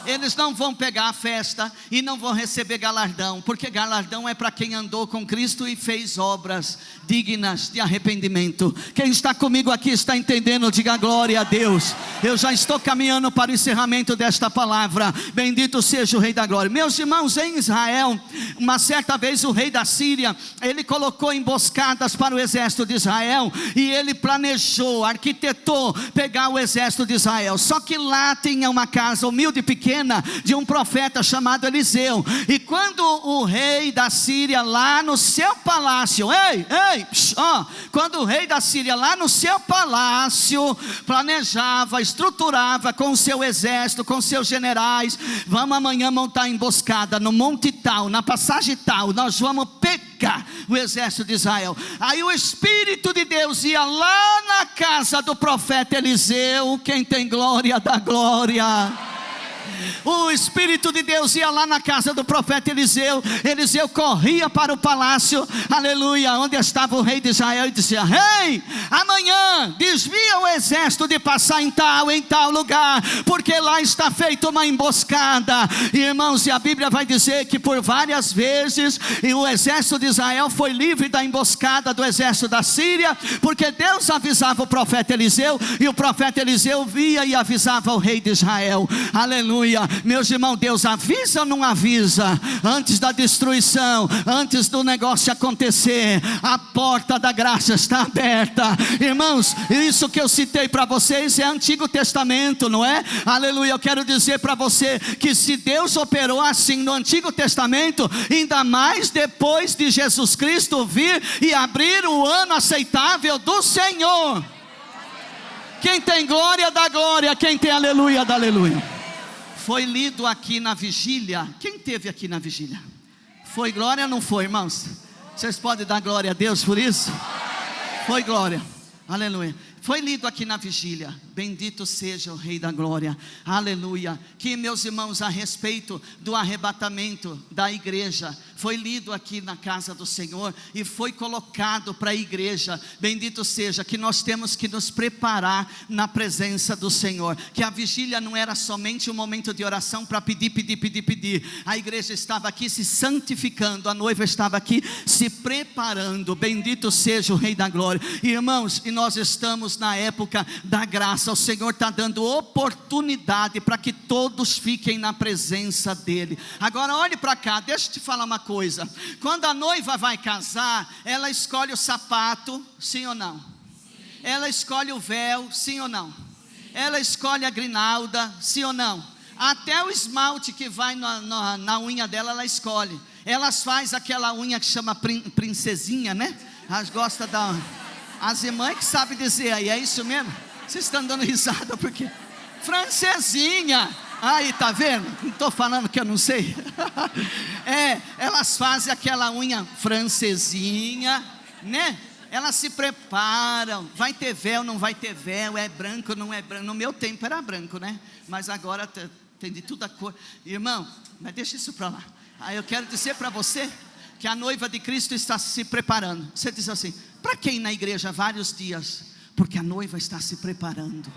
Eles não vão pegar a festa e não vão receber galardão, porque galardão é para quem andou com Cristo e fez obras dignas de arrependimento. Quem está comigo aqui está entendendo? Diga glória a Deus. Eu já estou caminhando para o encerramento desta palavra. Bendito seja o Rei da Glória. Meus irmãos, em Israel, uma certa vez o rei da Síria, ele colocou emboscadas para o exército de Israel, e ele planejou, arquitetou pegar o exército de Israel. Só que lá tinha uma casa humilde e pequena de um profeta chamado Eliseu. E quando o rei da Síria lá no seu palácio, quando o rei da Síria lá no seu palácio planejava, estruturava com o seu exército, com seus generais: vamos amanhã montar emboscada no monte tal, na passagem tal, nós vamos pegar o exército de Israel. Aí o Espírito de Deus ia lá na casa do profeta Eliseu. Quem tem glória dá glória. O Espírito de Deus ia lá na casa do profeta Eliseu. Eliseu corria para o palácio, aleluia, onde estava o rei de Israel, e dizia: rei, amanhã desvia o exército de passar em tal lugar, porque lá está feita uma emboscada. Irmãos, e a Bíblia vai dizer que por várias vezes o exército de Israel foi livre da emboscada do exército da Síria, porque Deus avisava o profeta Eliseu, e o profeta Eliseu via e avisava o rei de Israel. Aleluia. Meus irmãos, Deus avisa ou não avisa? Antes da destruição, antes do negócio acontecer, a porta da graça está aberta. Irmãos, isso que eu citei para vocês é Antigo Testamento, não é? Aleluia. Eu quero dizer para você que se Deus operou assim no Antigo Testamento, ainda mais depois de Jesus Cristo vir e abrir o ano aceitável do Senhor. Quem tem glória dá glória, quem tem aleluia dá aleluia. Foi lido aqui na vigília. Quem teve aqui na vigília? Foi glória ou não foi, irmãos? Vocês podem dar glória a Deus por isso? Foi glória, aleluia. Foi lido aqui na vigília: bendito seja o Rei da Glória, aleluia. Que, meus irmãos, a respeito do arrebatamento da igreja, foi lido aqui na casa do Senhor, e foi colocado para a igreja, bendito seja, que nós temos que nos preparar na presença do Senhor. Que a vigília não era somente um momento de oração para pedir. A igreja estava aqui se santificando, a noiva estava aqui se preparando. Bendito seja o Rei da Glória. Irmãos, e nós estamos na época da graça. O Senhor está dando oportunidade para que todos fiquem na presença dEle. Agora olhe para cá, deixa eu te falar uma coisa. Quando a noiva vai casar, ela escolhe o sapato, sim ou não? Sim. Ela escolhe o véu, sim ou não? Sim. Ela escolhe a grinalda, sim ou não? Até o esmalte que vai na unha dela, ela escolhe. Elas faz aquela unha que chama princesinha, né? Elas gostam da... As irmãs que sabem dizer aí, é isso mesmo? Vocês estão dando risada porque... Francesinha. Aí, tá vendo? Não estou falando que eu não sei. Elas fazem aquela unha francesinha, né? Elas se preparam. Vai ter véu, não vai ter véu? É branco, não é branco? No meu tempo era branco, né? Mas agora tem de toda cor. Irmão, mas deixa isso para lá. Aí eu quero dizer para você que a noiva de Cristo está se preparando. Você diz assim: para que ir na igreja vários dias? Porque a noiva está se preparando.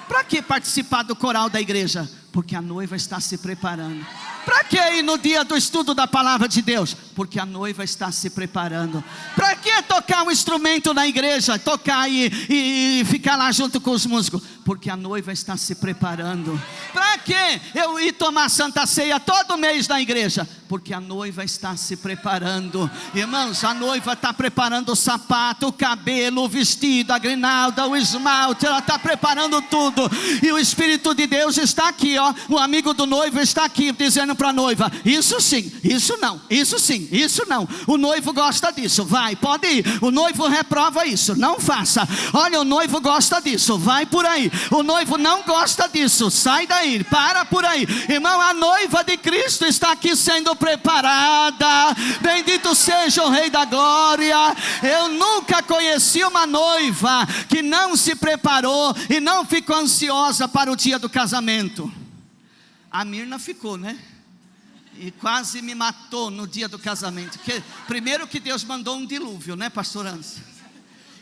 Para que participar do coral da igreja? Porque a noiva está se preparando. Para que ir no dia do estudo da palavra de Deus? Porque a noiva está se preparando. Para que tocar um instrumento na igreja? Tocar e ficar lá junto com os músicos? Porque a noiva está se preparando. Para que eu ir tomar Santa Ceia todo mês na igreja? Porque a noiva está se preparando. Irmãos, a noiva está preparando o sapato, o cabelo, o vestido, a grinalda, o esmalte. Ela está preparando tudo. E o Espírito de Deus está aqui, ó. O amigo do noivo está aqui dizendo para a noiva: isso sim, isso não, isso sim, isso não. O noivo gosta disso, vai, pode ir. O noivo reprova isso, não faça. Olha, o noivo gosta disso, vai por aí. O noivo não gosta disso, sai daí, para por aí. Irmão, a noiva de Cristo está aqui sendo preparada. Bendito seja o Rei da Glória. Eu nunca conheci uma noiva que não se preparou e não ficou ansiosa para o dia do casamento. A Mirna ficou, né? E quase me matou no dia do casamento. Primeiro que Deus mandou um dilúvio, né, pastor Anderson?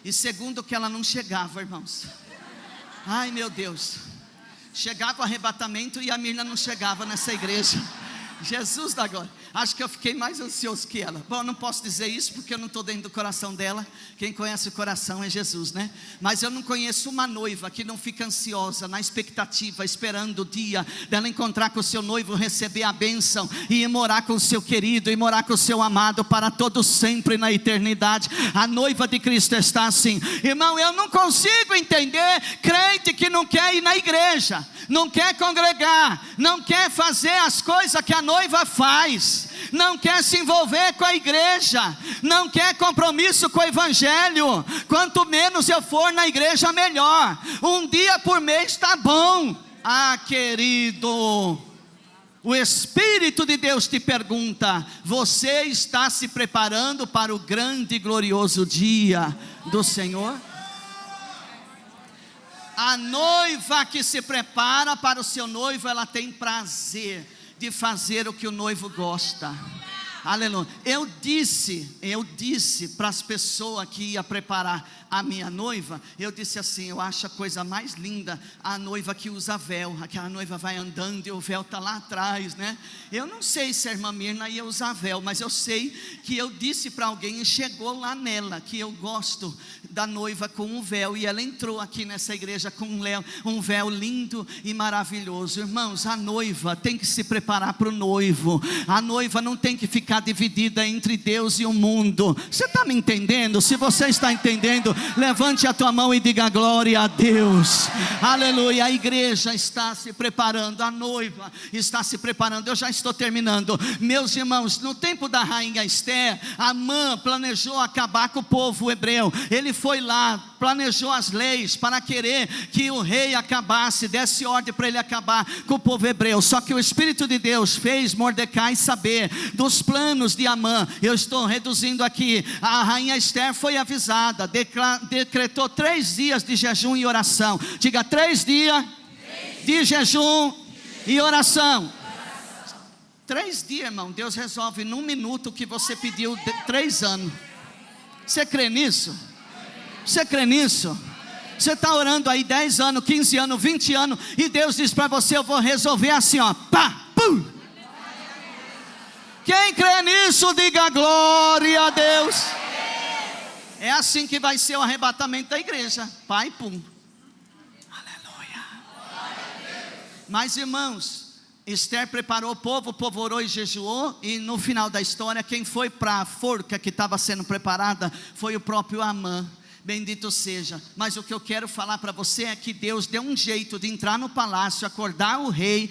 E segundo que ela não chegava, irmãos. Ai, meu Deus. Chegava o arrebatamento e a Mirna não chegava nessa igreja. Jesus da glória. Acho que eu fiquei mais ansioso que ela. Bom, eu não posso dizer isso porque eu não estou dentro do coração dela. Quem conhece o coração é Jesus, né? Mas eu não conheço uma noiva que não fica ansiosa, na expectativa, esperando o dia dela encontrar com o seu noivo, receber a bênção e ir morar com o seu querido, e morar com o seu amado para todo sempre na eternidade. A noiva de Cristo está assim. Irmão, eu não consigo entender crente que não quer ir na igreja, não quer congregar, não quer fazer as coisas que a noiva faz, não quer se envolver com a igreja, não quer compromisso com o evangelho. Quanto menos eu for na igreja, melhor. Um dia por mês está bom. Ah, querido, o Espírito de Deus te pergunta: você está se preparando para o grande e glorioso dia do Senhor? A noiva que se prepara para o seu noivo, ela tem prazer de fazer o que o noivo gosta. Aleluia. Eu disse para as pessoas que ia preparar a minha noiva, eu disse assim: eu acho a coisa mais linda a noiva que usa véu. Aquela noiva vai andando e o véu está lá atrás, né? Eu não sei se a irmã Mirna ia usar véu, mas eu sei que eu disse para alguém e chegou lá nela que eu gosto da noiva com um véu, e ela entrou aqui nessa igreja com um véu lindo e maravilhoso. Irmãos, a noiva tem que se preparar para o noivo. A noiva não tem que ficar dividida entre Deus e o mundo. Você está me entendendo? Se você está entendendo, levante a tua mão e diga glória a Deus. Aleluia. A igreja está se preparando, a noiva está se preparando. Eu já estou terminando. Meus irmãos, no tempo da rainha Esther, Amã planejou acabar com o povo hebreu. Ele foi lá, planejou as leis para querer que o rei acabasse, desse ordem para ele acabar com o povo hebreu. Só que o Espírito de Deus fez Mordecai saber dos planos de Amã. Eu estou reduzindo aqui. A rainha Esther foi avisada, decretou 3 dias de jejum e oração. Diga: 3 dias de jejum e oração. 3 dias, irmão, Deus resolve num minuto o que você pediu 3 anos. Você crê nisso? Você crê nisso? Você está orando aí 10 anos, 15 anos, 20 anos, e Deus diz para você: eu vou resolver assim, ó, pá, pum. Quem crê nisso, diga glória a Deus. É assim que vai ser o arrebatamento da igreja, pai, pum. Aleluia. Mas irmãos, Esther preparou o povo orou e jejuou, e no final da história, quem foi para a forca que estava sendo preparada foi o próprio Amã. Bendito seja. Mas o que eu quero falar para você é que Deus deu um jeito de entrar no palácio, acordar o rei,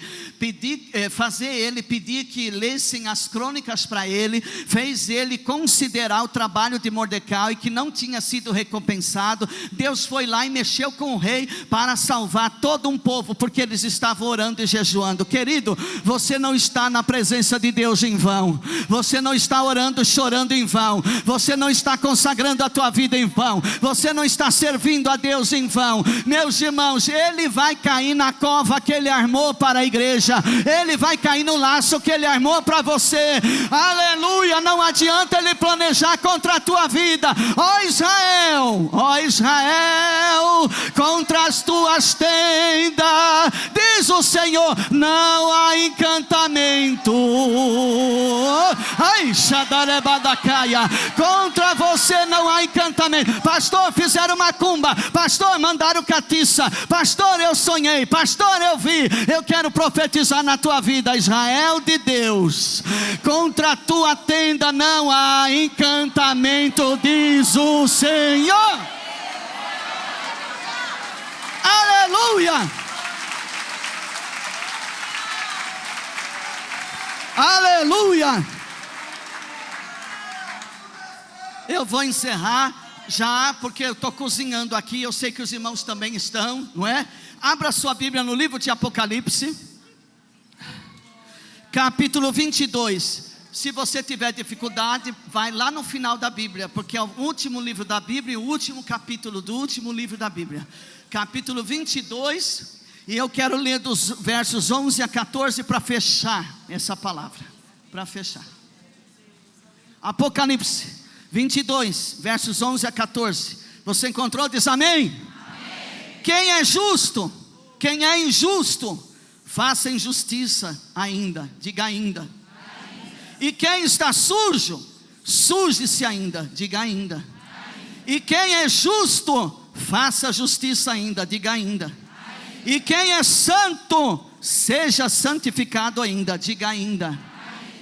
fazer ele pedir que lessem as crônicas para ele, fez ele considerar o trabalho de Mordecai, que não tinha sido recompensado. Deus foi lá e mexeu com o rei para salvar todo um povo, porque eles estavam orando e jejuando. Querido, você não está na presença de Deus em vão. Você não está orando, chorando em vão. Você não está consagrando a tua vida em vão. Você não está servindo a Deus em vão. Meus irmãos, ele vai cair na cova que ele armou para a igreja. Ele vai cair no laço que ele armou para você. Aleluia. Não adianta ele planejar contra a tua vida. Ó Israel, contra as tuas tendas diz o Senhor, não há encantamento. Ai, xadarebadacaia, contra você não há encantamento. Pastor, fizeram macumba. Pastor, mandaram catiça. Pastor, eu sonhei. Pastor, eu vi. Eu quero profetizar na tua vida, Israel de Deus. Contra a tua tenda não há encantamento, diz o Senhor. Aleluia. Aleluia. Eu vou encerrar já, porque eu estou cozinhando aqui. Eu sei que os irmãos também estão, não é? Abra sua Bíblia no livro de Apocalipse, capítulo 22. Se você tiver dificuldade, vai lá no final da Bíblia, porque é o último livro da Bíblia e o último capítulo do último livro da Bíblia. Capítulo 22, e eu quero ler dos versos 11 a 14 para fechar essa palavra. Para fechar. Apocalipse 22, versos 11 a 14. Você encontrou? Diz amém. Amém. Quem é justo? Quem é injusto? Faça injustiça ainda. Diga ainda. Amém. E quem está sujo? Suje-se ainda. Diga ainda. Amém. E quem é justo? Faça justiça ainda. Diga ainda. Amém. E quem é santo? Seja santificado ainda. Diga ainda. Amém.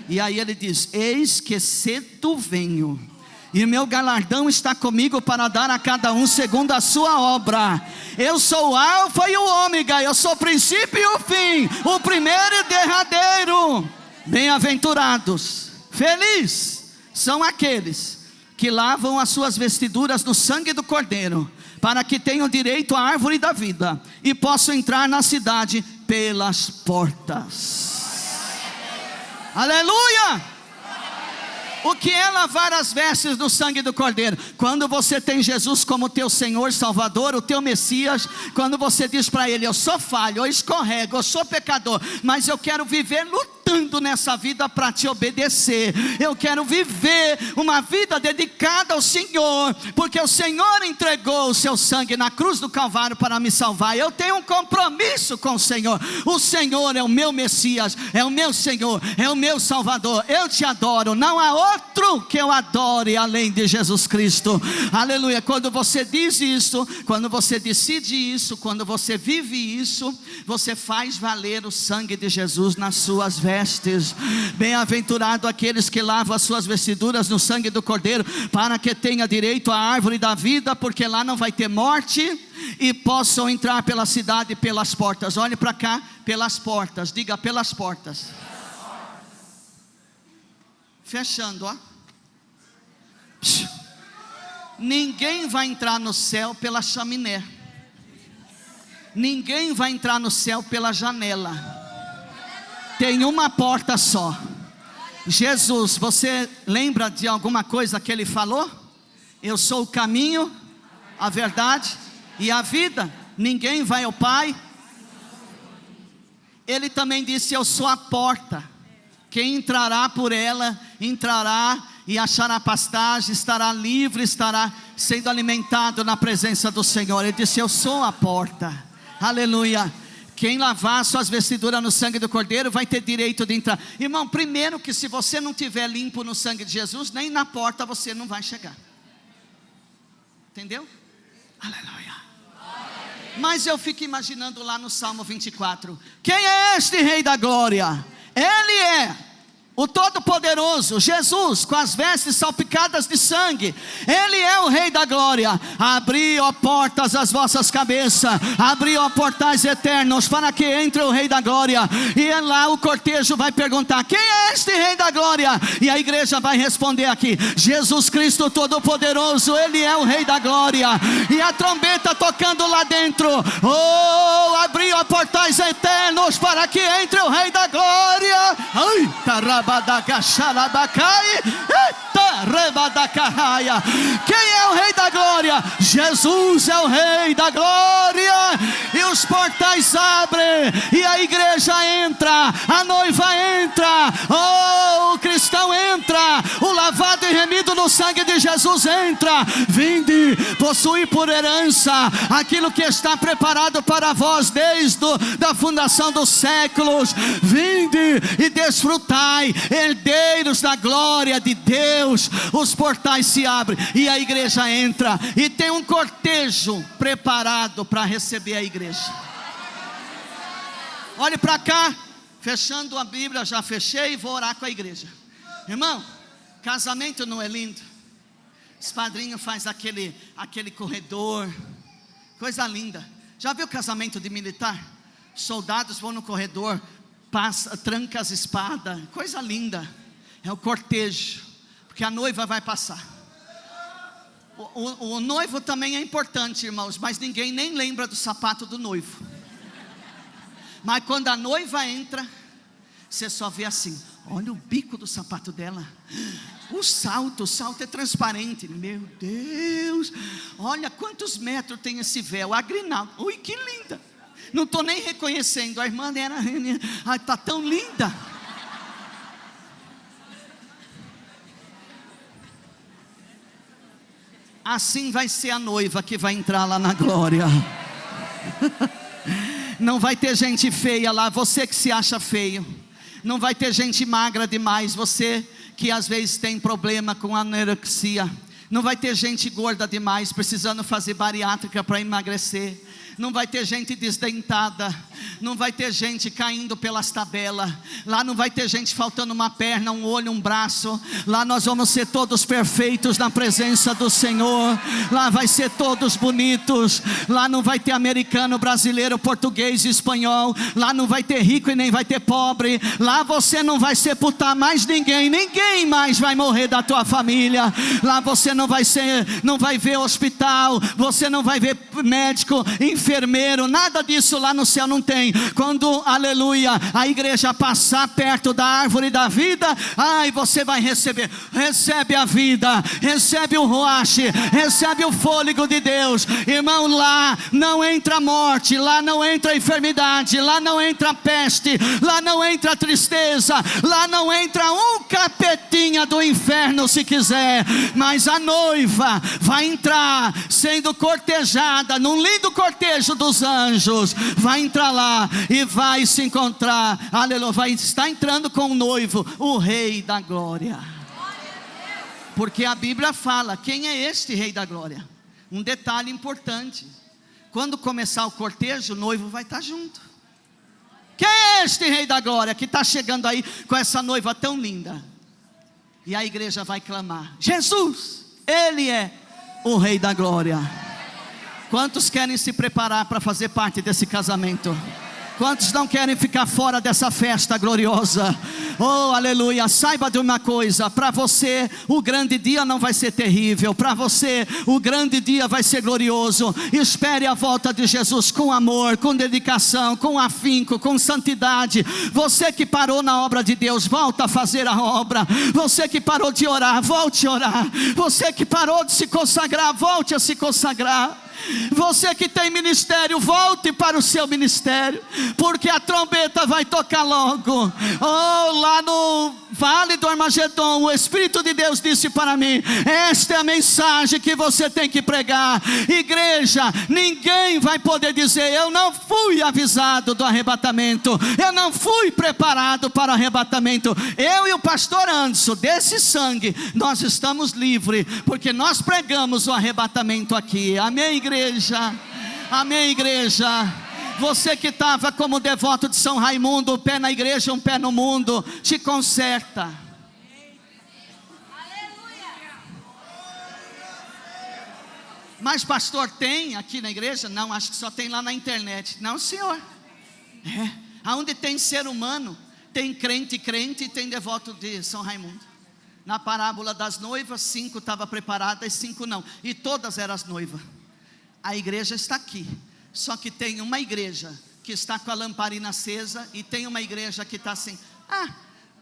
E aí ele diz: eis que cedo venho, e meu galardão está comigo para dar a cada um segundo a sua obra. Eu sou o alfa e o ômega, eu sou o princípio e o fim, o primeiro e derradeiro. Bem-aventurados, felizes são aqueles que lavam as suas vestiduras no sangue do Cordeiro, para que tenham direito à árvore da vida e possam entrar na cidade pelas portas. Aleluia! O que é lavar as vestes no sangue do Cordeiro? Quando você tem Jesus como teu Senhor, Salvador, o teu Messias. Quando você diz para Ele: eu sou falho, eu escorrego, eu sou pecador, mas eu quero viver lutando nessa vida para te obedecer. Eu quero viver uma vida dedicada ao Senhor, porque o Senhor entregou o seu sangue na cruz do Calvário para me salvar. Eu tenho um compromisso com o Senhor. O Senhor é o meu Messias, é o meu Senhor, é o meu Salvador. Eu te adoro, não há outro que eu adore além de Jesus Cristo. Aleluia. Quando você diz isso, quando você decide isso, quando você vive isso, você faz valer o sangue de Jesus nas suas vestes. Bem-aventurado aqueles que lavam as suas vestiduras no sangue do Cordeiro, para que tenha direito à árvore da vida, porque lá não vai ter morte, e possam entrar pela cidade e pelas portas. Olhe para cá, pelas portas. Diga: pelas portas. Fechando, ó. Ninguém vai entrar no céu pela chaminé. Ninguém vai entrar no céu pela janela. Tem uma porta só. Jesus, você lembra de alguma coisa que Ele falou? Eu sou o caminho, a verdade e a vida. Ninguém vai ao Pai. Ele também disse: eu sou a porta. Quem entrará por ela, entrará e achará pastagem, estará livre, estará sendo alimentado na presença do Senhor. Ele disse: eu sou a porta. Aleluia. Quem lavar suas vestiduras no sangue do Cordeiro vai ter direito de entrar. Irmão, primeiro que se você não tiver limpo no sangue de Jesus, nem na porta você não vai chegar. Entendeu? Aleluia. Mas eu fico imaginando lá no Salmo 24: quem é este Rei da Glória? Ele é o Todo-Poderoso, Jesus, com as vestes salpicadas de sangue. Ele é o Rei da Glória. Abri, ó portas, as vossas cabeças. Abri, ó portais eternos, para que entre o Rei da Glória. E lá o cortejo vai perguntar: quem é este Rei da Glória? E a igreja vai responder aqui: Jesus Cristo Todo-Poderoso. Ele é o Rei da Glória. E a trombeta tocando lá dentro: oh, abri, ó portais eternos, para que entre o Rei da Glória. Ai, tarab. Quem é o Rei da Glória? Jesus é o Rei da Glória. E os portais abrem, e a igreja entra, a noiva entra, oh, o cristão entra, o lavado e remido no o sangue de Jesus entra. Vinde, possuir por herança aquilo que está preparado para vós desde a fundação dos séculos. Vinde e desfrutai, herdeiros da glória de Deus. Os portais se abrem e a igreja entra, e tem um cortejo preparado para receber a igreja. Olhe para cá, fechando a Bíblia, já fechei e vou orar com a igreja. Irmão, casamento não é lindo? Os padrinhos fazem aquele corredor, coisa linda. Já viu casamento de militar? Soldados vão no corredor, tranca as espadas, coisa linda. É o cortejo, porque a noiva vai passar. O noivo também é importante, irmãos, mas ninguém nem lembra do sapato do noivo. Mas quando a noiva entra, você só vê assim: olha o bico do sapato dela, o salto é transparente. Meu Deus, olha quantos metros tem esse véu, a grinalda, ui, que linda. Não estou nem reconhecendo, a irmã era, está tão linda. Assim vai ser a noiva que vai entrar lá na glória. Não vai ter gente feia lá, você que se acha feio. Não vai ter gente magra demais, você que às vezes tem problema com anorexia. Não vai ter gente gorda demais, precisando fazer bariátrica para emagrecer. Não vai ter gente desdentada. Não vai ter gente caindo pelas tabelas. Lá não vai ter gente faltando uma perna, um olho, um braço. Lá nós vamos ser todos perfeitos na presença do Senhor. Lá vai ser todos bonitos. Lá não vai ter americano, brasileiro, português e espanhol. Lá não vai ter rico e nem vai ter pobre. Lá você não vai sepultar mais ninguém. Ninguém mais vai morrer da tua família. Lá você não vai ver hospital. Você não vai ver médico, enfermeiro, nada disso lá no céu não tem. Quando, aleluia, a igreja passar perto da árvore da vida, ai, você vai recebe a vida, recebe o roache, recebe o fôlego de Deus. Irmão, lá não entra morte, lá não entra enfermidade, lá não entra peste, lá não entra tristeza, lá não entra um capetinha do inferno se quiser, mas a noiva vai entrar sendo cortejada num lindo cortejo dos anjos, vai entrar lá e vai se encontrar, aleluia, vai estar entrando com o noivo, o Rei da Glória. Porque a Bíblia fala, quem é este Rei da Glória? Um detalhe importante: quando começar o cortejo, o noivo vai estar junto. Quem é este Rei da Glória que está chegando aí com essa noiva tão linda? E a igreja vai clamar: Jesus, Ele é o Rei da Glória. Quantos querem se preparar para fazer parte desse casamento? Quantos não querem ficar fora dessa festa gloriosa? Oh, aleluia. Saiba de uma coisa: para você o grande dia não vai ser terrível, para você o grande dia vai ser glorioso. Espere a volta de Jesus com amor, com dedicação, com afinco, com santidade. Você que parou na obra de Deus, volta a fazer a obra. Você que parou de orar, volte a orar. Você que parou de se consagrar, volte a se consagrar. Você que tem ministério, volte para o seu ministério, porque a trombeta vai tocar logo. Oh, lá no vale do Armagedon, o Espírito de Deus disse para mim: esta é a mensagem que você tem que pregar. Igreja, ninguém vai poder dizer: eu não fui avisado do arrebatamento, eu não fui preparado para o arrebatamento. Eu e o pastor Anderson, desse sangue, nós estamos livres, porque nós pregamos o arrebatamento aqui. Amém, igreja? Amém, igreja? Você que estava como devoto de São Raimundo, um pé na igreja, um pé no mundo, te conserta. Mas pastor, tem aqui na igreja? Não, acho que só tem lá na internet. Não, senhor. Aonde tem ser humano, tem crente e tem devoto de São Raimundo. Na parábola das noivas, 5 estavam preparadas e 5 não, e todas eram as noivas. A igreja está aqui, só que tem uma igreja que está com a lamparina acesa, e tem uma igreja que está assim: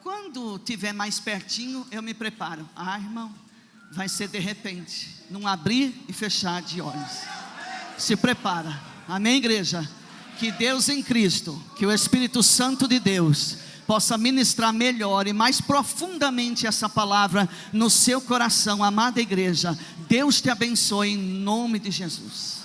quando tiver mais pertinho eu me preparo. Irmão, vai ser de repente, num abrir e fechar de olhos. Se prepara. Amém, igreja? Que Deus em Cristo, que o Espírito Santo de Deus possa ministrar melhor e mais profundamente essa palavra no seu coração, amada igreja. Deus te abençoe em nome de Jesus.